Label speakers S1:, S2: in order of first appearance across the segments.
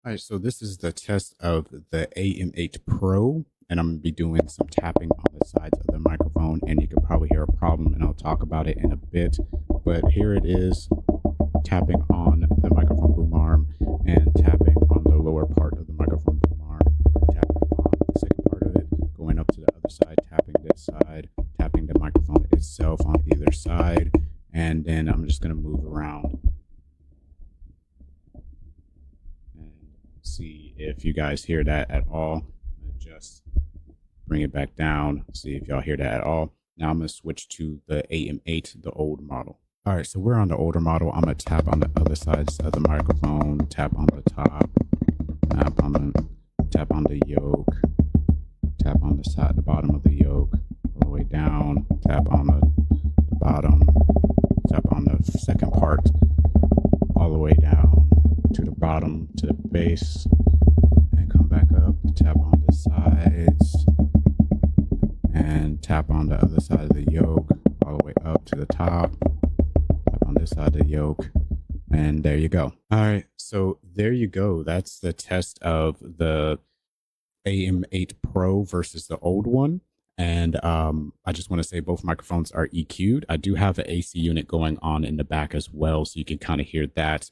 S1: All right, so this is the test of the AM8 Pro, and I'm gonna be doing some tapping on the sides of the microphone, and you can probably hear a problem, and I'll talk about it in a bit. But here it is, tapping on the microphone boom arm, and tapping on the lower part of the microphone boom arm, tapping on the second part of it, going up to the other side, tapping this side, tapping the microphone itself on either side, and then I'm just gonna move around and see if you guys hear that at all. Just bring it back down, see if y'all hear that at all. Now I'm going to switch to the AM8, the old model. All right, so we're on the older model. I'm going to tap on the other sides of the microphone, tap on the top, tap on the yoke, tap on the side, the bottom of the yoke, all the way down, tap on the bottom, tap on the second part, all the way down to the bottom, to the base, and come back up, tap on the sides, and tap on the other side of the yoke, all the way up to the top, tap on this side of the yoke, and there you go. All right, so there you go. That's the test of the AM8 Pro versus the old one. And I just want to say both microphones are EQ'd. I do have an AC unit going on in the back as well, so you can kind of hear that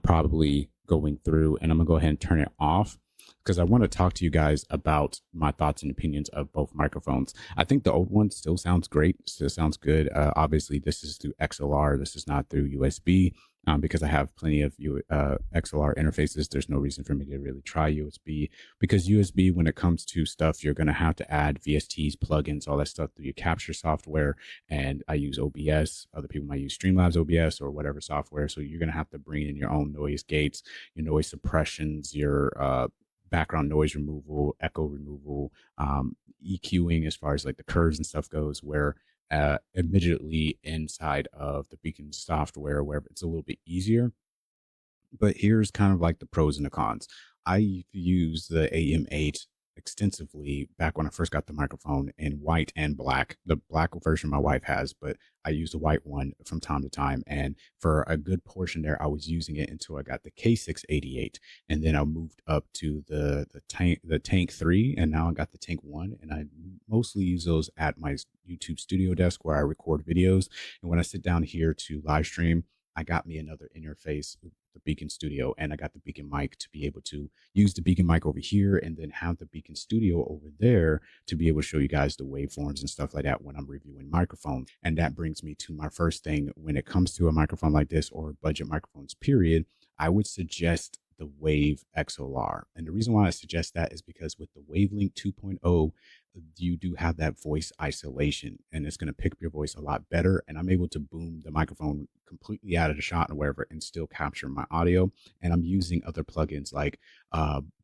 S1: probably going through. And I'm going to go ahead and turn it off because I want to talk to you guys about my thoughts and opinions of both microphones. I think the old one still sounds great, still sounds good. Obviously, this is through XLR. This is not through USB. Because I have plenty of XLR interfaces, there's no reason for me to really try USB, because USB, when it comes to stuff, you're going to have to add VSTs, plugins, all that stuff through your capture software. And I use OBS. Other people might use Streamlabs OBS or whatever software. So you're going to have to bring in your own noise gates, your noise suppressions, your background noise removal, echo removal, EQing as far as like the curves and stuff goes, where immediately inside of the Beacon software where it's a little bit easier. But here's kind of like the pros and the cons. I use the AM8 extensively back when I first got the microphone in white and black. The black version my wife has, but I use the white one from time to time. And for a good portion there, I was using it until I got the K688, and then I moved up to the Tank 3, and now I got the Tank 1, and I mostly use those at my YouTube studio desk where I record videos. And when I sit down here to live stream, I got me another interface, the Beacon Studio, and I got the Beacon mic to be able to use the Beacon mic over here and then have the Beacon Studio over there to be able to show you guys the waveforms and stuff like that when I'm reviewing microphones. And that brings me to my first thing. When it comes to a microphone like this, or budget microphones, period, I would suggest the Wave XLR. And the reason why I suggest that is because with the Wavelink 2.0, you do have that voice isolation, and it's going to pick up your voice a lot better. And I'm able to boom the microphone completely out of the shot and wherever and still capture my audio. And I'm using other plugins like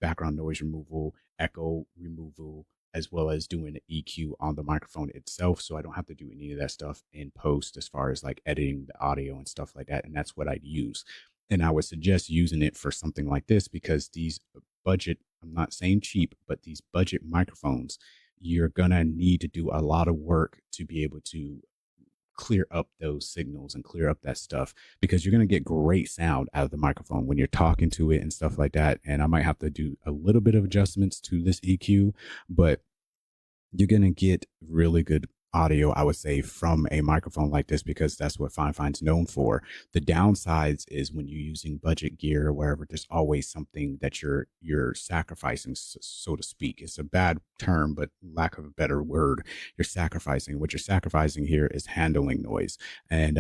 S1: background noise removal, echo removal, as well as doing an EQ on the microphone itself. So I don't have to do any of that stuff in post as far as like editing the audio and stuff like that. And that's what I'd use. And I would suggest using it for something like this, because these budget, I'm not saying cheap, but these budget microphones, you're going to need to do a lot of work to be able to clear up those signals and clear up that stuff, because you're going to get great sound out of the microphone when you're talking to it and stuff like that. And I might have to do a little bit of adjustments to this EQ, but you're going to get really good audio, I would say, from a microphone like this, because that's what FIFINE's known for. The downsides is when you're using budget gear or wherever, there's always something that you're sacrificing, so to speak. It's a bad term, but lack of a better word, you're sacrificing. What you're sacrificing here is handling noise. And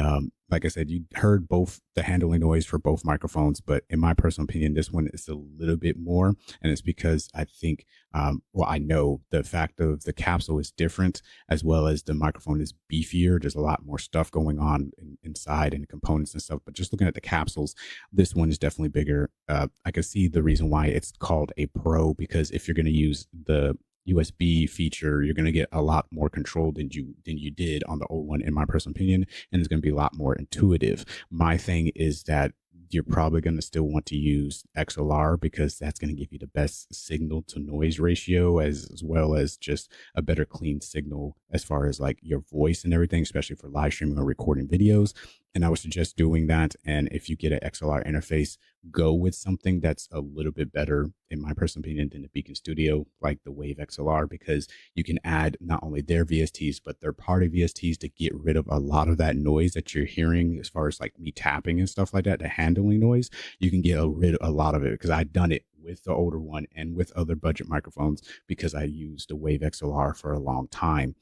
S1: like I said, you heard both the handling noise for both microphones, but in my personal opinion, this one is a little bit more. And it's because I think, I know the fact of the capsule is different, as well as the microphone is beefier. There's a lot more stuff going on inside and components and stuff. But just looking at the capsules, this one is definitely bigger. I can see the reason why it's called a Pro, because if you're going to use the USB feature, you're going to get a lot more control than you did on the old one, in my personal opinion, and it's going to be a lot more intuitive. My thing is that you're probably going to still want to use XLR, because that's going to give you the best signal to noise ratio, as well as just a better clean signal as far as like your voice and everything, especially for live streaming or recording videos. And I would suggest doing that. And if you get an XLR interface, go with something that's a little bit better, in my personal opinion, than the Beacon Studio, like the Wave XLR, because you can add not only their VSTs, but their party VSTs to get rid of a lot of that noise that you're hearing as far as like me tapping and stuff like that, the handling noise. You can get rid of a lot of it because I've done it with the older one and with other budget microphones because I used the Wave XLR for a long time.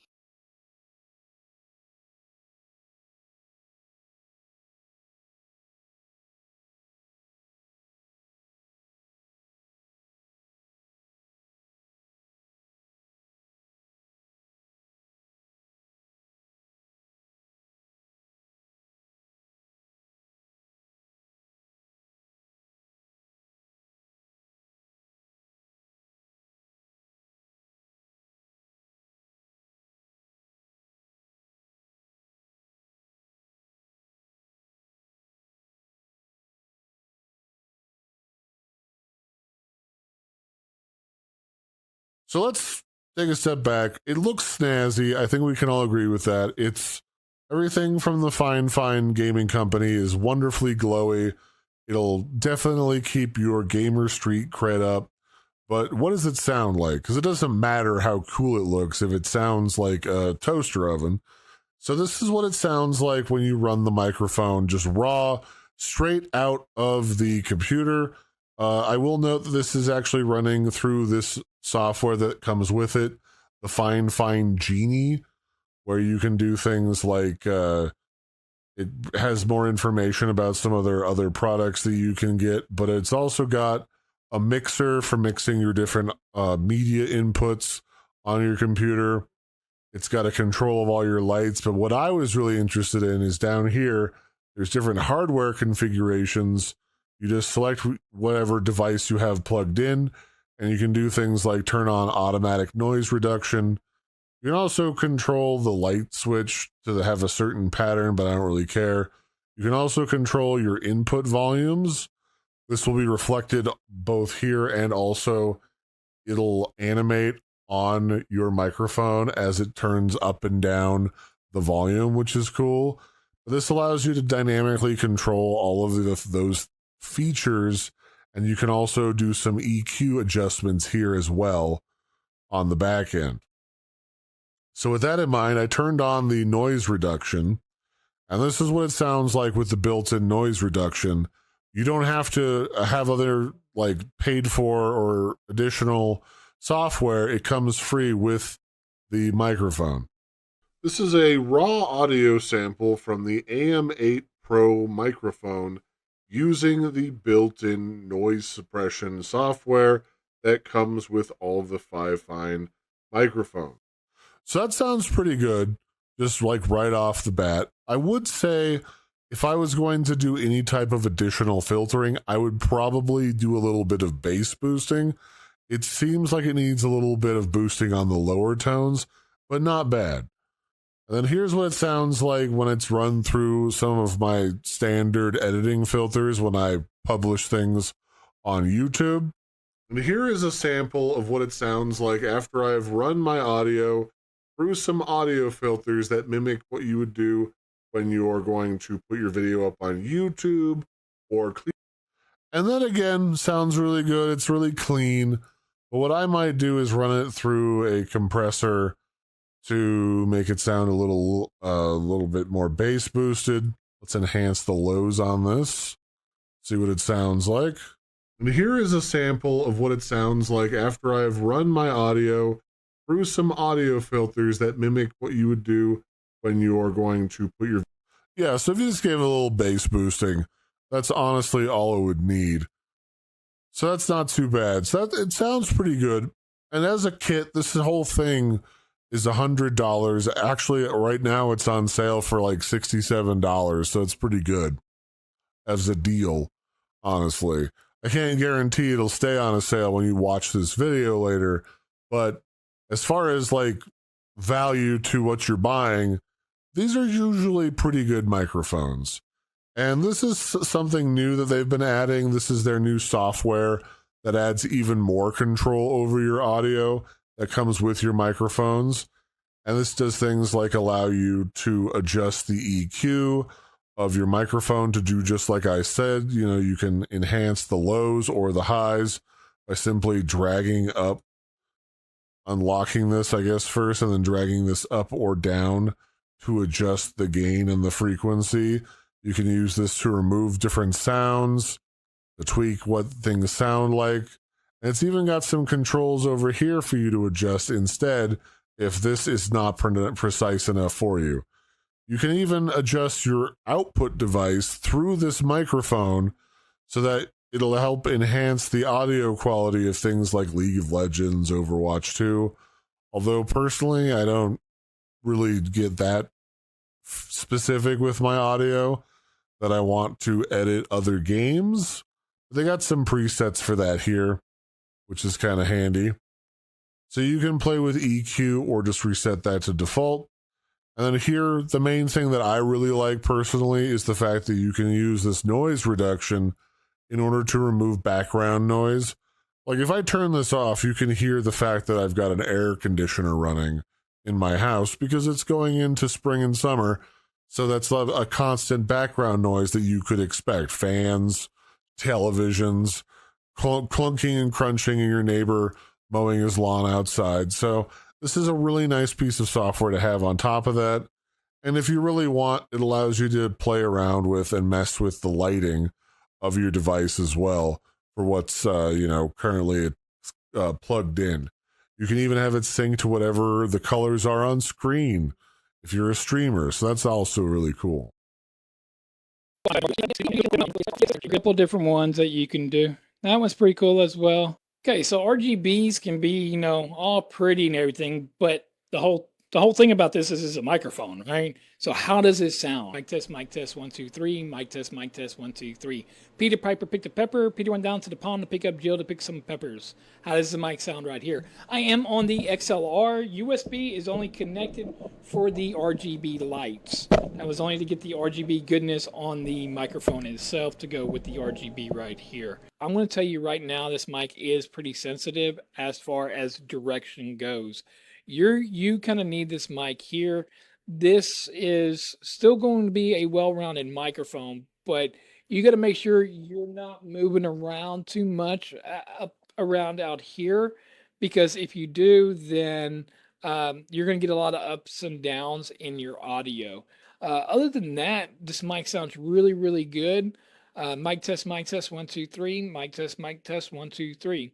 S2: So let's take a step back. It looks snazzy. I think we can all agree with that. It's everything from the FIFINE gaming company is wonderfully glowy. It'll definitely keep your gamer street cred up. But what does it sound like? Because it doesn't matter how cool it looks if it sounds like a toaster oven. So this is what it sounds like when you run the microphone, just raw, straight out of the computer. I will note that this is actually running through this software that comes with it, the FIFINE Genie, where you can do things like it has more information about some of their other products that you can get, but it's also got a mixer for mixing your different media inputs on your computer. It's got a control of all your lights, but what I was really interested in is down here, there's different hardware configurations. You just select whatever device you have plugged in, and you can do things like turn on automatic noise reduction. You can also control the light switch to have a certain pattern, but I don't really care. You can also control your input volumes. This will be reflected both here and also it'll animate on your microphone as it turns up and down the volume, which is cool. This allows you to dynamically control all of those features, and you can also do some EQ adjustments here as well on the back end. So with that in mind, I turned on the noise reduction, and this is what it sounds like with the built-in noise reduction. You don't have to have other like paid for or additional software. It comes free with the microphone. This is a raw audio sample from the AM8 Pro microphone using the built-in noise suppression software that comes with all of the FIFINE microphones. So that sounds pretty good, just like right off the bat. I would say if I was going to do any type of additional filtering, I would probably do a little bit of bass boosting. It seems like it needs a little bit of boosting on the lower tones, but not bad. And then here's what it sounds like when it's run through some of my standard editing filters when I publish things on YouTube. And here is a sample of what it sounds like after I've run my audio through some audio filters that mimic what you would do when you're going to put your video up on YouTube or and then again, sounds really good. It's really clean. But what I might do is run it through a compressor to make it sound a little bit more bass boosted. Let's enhance the lows on this. See what it sounds like. And here is a sample of what it sounds like after I've run my audio through some audio filters that mimic what you would do when you're going to put your... Yeah, so if you just gave a little bass boosting, that's honestly all it would need. So that's not too bad. So it sounds pretty good. And as a kit, this whole thing is $100. Actually, right now it's on sale for like $67, so it's pretty good as a deal, honestly. I can't guarantee it'll stay on a sale when you watch this video later, but as far as like value to what you're buying, these are usually pretty good microphones. And this is something new that they've been adding. This is their new software that adds even more control over your audio that comes with your microphones. And this does things like allow you to adjust the EQ of your microphone to do just like I said. You know, you can enhance the lows or the highs by simply dragging up, unlocking this, I guess, first, and then dragging this up or down to adjust the gain and the frequency. You can use this to remove different sounds, to tweak what things sound like. And it's even got some controls over here for you to adjust instead if this is not precise enough for you. You can even adjust your output device through this microphone so that it'll help enhance the audio quality of things like League of Legends, Overwatch 2. Although personally, I don't really get that specific with my audio that I want to edit other games. They got some presets for that here, which is kind of handy. So you can play with EQ or just reset that to default. And then here, the main thing that I really like personally is the fact that you can use this noise reduction in order to remove background noise. Like if I turn this off, you can hear the fact that I've got an air conditioner running in my house because it's going into spring and summer. So that's a constant background noise that you could expect. Fans, televisions, clunking and crunching in your neighbor mowing his lawn outside. So this is a really nice piece of software to have on top of that. And if you really want, it allows you to play around with and mess with the lighting of your device as well for what's, currently plugged in. You can even have it sync to whatever the colors are on screen if you're a streamer. So that's also really cool.
S3: A couple different ones that you can do. That one's pretty cool as well. Okay, so RGBs can be, all pretty and everything, but the whole thing about this is a microphone, right? So how does it sound? Mic test, 1, 2, 3. Mic test, 1, 2, 3. Peter Piper picked a pepper. Peter went down to the pond to pick up Jill to pick some peppers. How does the mic sound right here? I am on the XLR. USB is only connected for the RGB lights. That was only to get the RGB goodness on the microphone itself to go with the RGB right here. I'm going to tell you right now, this mic is pretty sensitive as far as direction goes. You kind of need this mic here. This is still going to be a well-rounded microphone, but you got to make sure you're not moving around too much around out here, because if you do, then you're going to get a lot of ups and downs in your audio. Other than that, this mic sounds really, really good. Mic test, 1, 2, 3. Mic test, 1, 2, 3.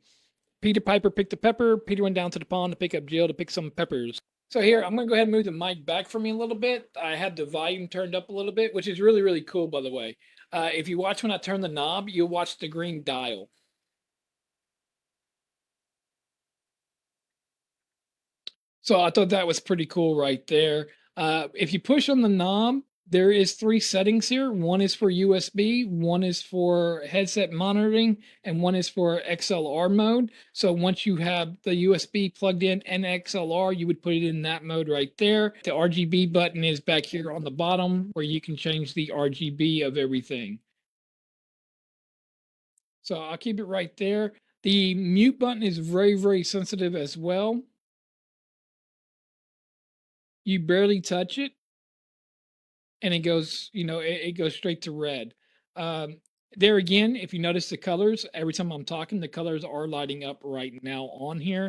S3: Peter Piper picked a pepper. Peter went down to the pond to pick up Jill to pick some peppers. So here, I'm going to go ahead and move the mic back for me a little bit. I had the volume turned up a little bit, which is really, really cool, by the way. If you watch when I turn the knob, you'll watch the green dial. So I thought that was pretty cool right there. If you push on the knob, there is 3 settings here. One is for USB, one is for headset monitoring, and one is for XLR mode. So once you have the USB plugged in and XLR, you would put it in that mode right there. The RGB button is back here on the bottom where you can change the RGB of everything. So I'll keep it right there. The mute button is very, very sensitive as well. You barely touch it, and it goes, it goes straight to red. There again, if you notice the colors, every time I'm talking, the colors are lighting up right now on here.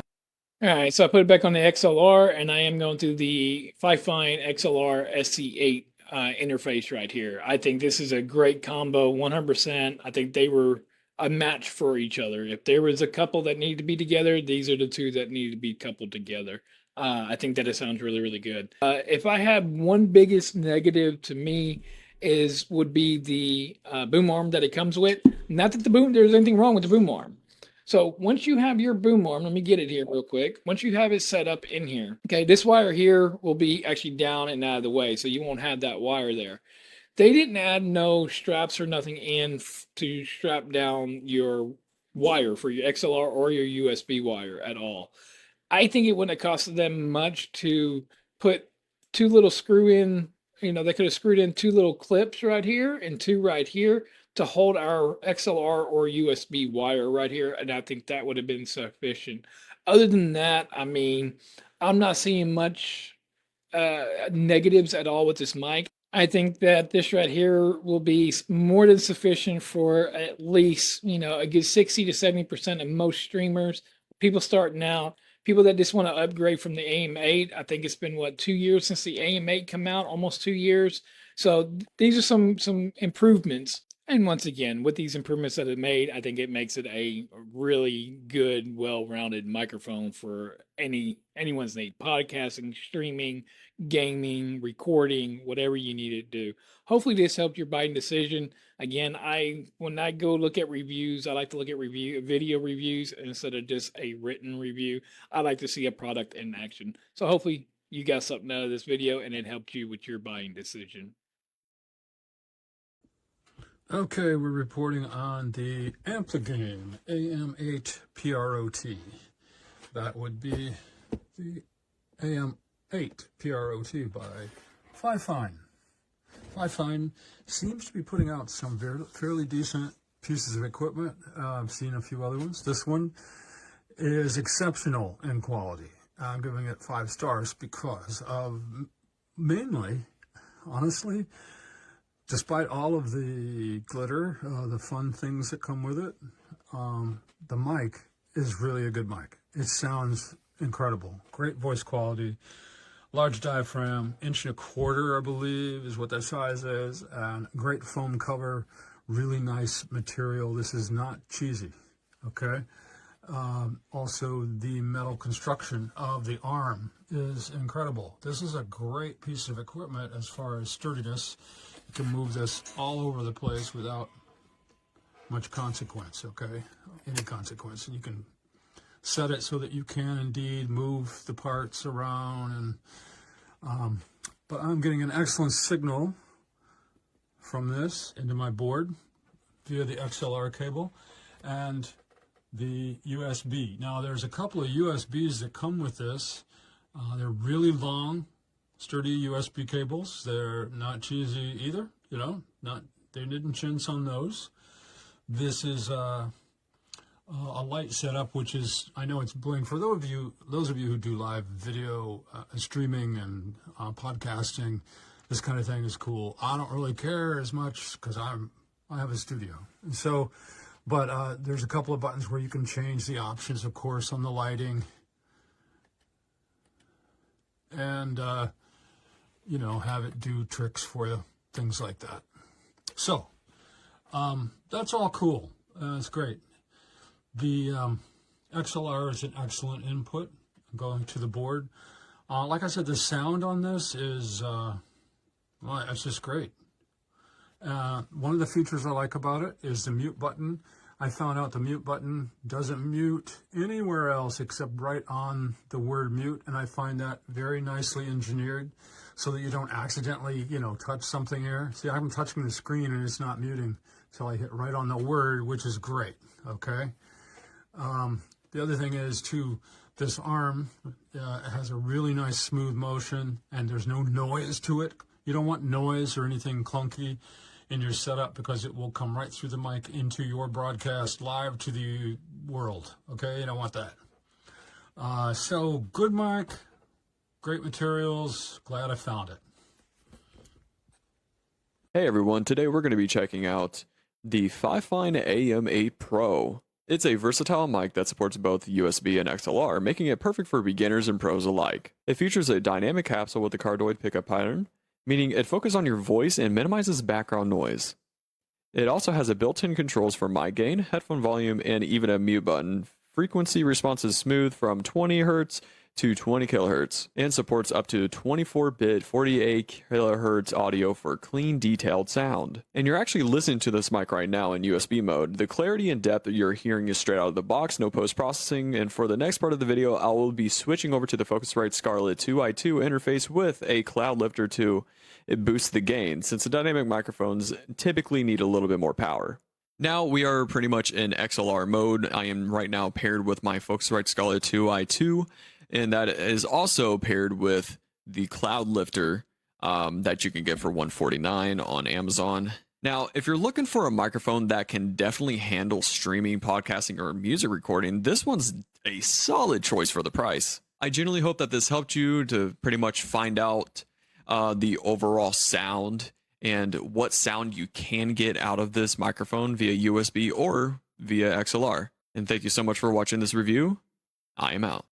S3: All right, so I put it back on the XLR, and I am going to the FIFINE XLR SC8 interface right here. I think this is a great combo, 100%. I think they were a match for each other. If there was a couple that needed to be together, these are the two that need to be coupled together. I think that it sounds really, really good. If I had one biggest negative to me would be the boom arm that it comes with. Not that there's anything wrong with the boom arm. So once you have your boom arm, let me get it here real quick. Once you have it set up in here, okay, this wire here will be actually down and out of the way, so you won't have that wire there. They didn't add no straps or nothing in to strap down your wire for your XLR or your USB wire at all. I think it wouldn't have costed them much to put 2 little screw in, they could have screwed in 2 little clips right here and 2 right here to hold our XLR or USB wire right here. And I think that would have been sufficient. Other than that, I mean, I'm not seeing much negatives at all with this mic. I think that this right here will be more than sufficient for at least, a good 60 to 70% of most streamers. People starting out, people that just want to upgrade from the AM8. I think it's been 2 years since the AM8 come out, almost 2 years. So these are some improvements. And once again, with these improvements that it made, I think it makes it a really good, well-rounded microphone for anyone's need. Podcasting, streaming, gaming, recording, whatever you need to do. Hopefully this helped your buying decision. Again, when I go look at reviews, I like to look at video reviews instead of just a written review. I like to see a product in action. So hopefully you got something out of this video and it helped you with your buying decision.
S4: Okay, we're reporting on the Amplagame AM8 PROT. That would be the AM8 PROT by FIFINE. FIFINE seems to be putting out some fairly decent pieces of equipment. I've seen a few other ones. This one is exceptional in quality. I'm giving it 5 stars because of mainly, honestly, despite all of the glitter, the fun things that come with it, the mic is really a good mic. It sounds incredible. Great voice quality, large diaphragm, 1.25 inches, I believe, is what that size is, and great foam cover, really nice material. This is not cheesy, okay? Also, the metal construction of the arm is incredible. This is a great piece of equipment as far as sturdiness. You can move this all over the place without much consequence, okay? Any consequence. And you can set it so that you can indeed move the parts around. But I'm getting an excellent signal from this into my board via the XLR cable and the USB. Now, there's a couple of USBs that come with this. They're really long, sturdy USB cables. They're not cheesy either, they didn't chintz on those. This is a light setup, which is, I know it's bling. For those of you who do live video streaming and podcasting, this kind of thing is cool. I don't really care as much because I have a studio. And so, but there's a couple of buttons where you can change the options, of course, on the lighting. And, have it do tricks for you, things like that. So, that's all cool. It's great. The XLR is an excellent input going to the board. Like I said, the sound on this is, it's just great. One of the features I like about it is the mute button. I found out the mute button doesn't mute anywhere else except right on the word mute, and I find that very nicely engineered so that you don't accidentally, touch something here. See, I'm touching the screen and it's not muting until I hit right on the word, which is great, okay? The other thing is, too, this arm has a really nice smooth motion, and there's no noise to it. You don't want noise or anything clunky in your setup because it will come right through the mic into your broadcast live to the world, okay? You don't want that. So, good mic, great materials, glad I found it.
S5: Hey everyone, today we're going to be checking out the FIFINE AM8 Pro. It's a versatile mic that supports both USB and XLR, making it perfect for beginners and pros alike. It features a dynamic capsule with a cardioid pickup pattern, meaning it focuses on your voice and minimizes background noise. It also has a built-in controls for mic gain, headphone volume, and even a mute button. Frequency response is smooth from 20 Hz to 20 kHz, and supports up to 24-bit 48 kHz audio for clean, detailed sound. And you're actually listening to this mic right now in USB mode. The clarity and depth that you're hearing is straight out of the box, no post-processing, and for the next part of the video, I will be switching over to the Focusrite Scarlett 2i2 interface with a cloud lifter to boost the gain, since the dynamic microphones typically need a little bit more power. Now we are pretty much in XLR mode. I am right now paired with my Focusrite Scarlett 2i2, and that is also paired with the cloud lifter that you can get for $149 on Amazon. Now, if you're looking for a microphone that can definitely handle streaming, podcasting, or music recording, this one's a solid choice for the price. I genuinely hope that this helped you to pretty much find out the overall sound and what sound you can get out of this microphone via USB or via XLR. And thank you so much for watching this review. I am out.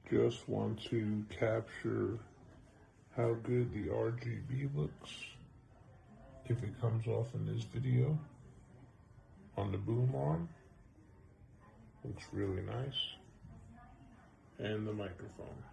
S2: Just want to capture how good the RGB looks.
S6: if it comes off in this video on the boom arm. Looks really nice. And the microphone.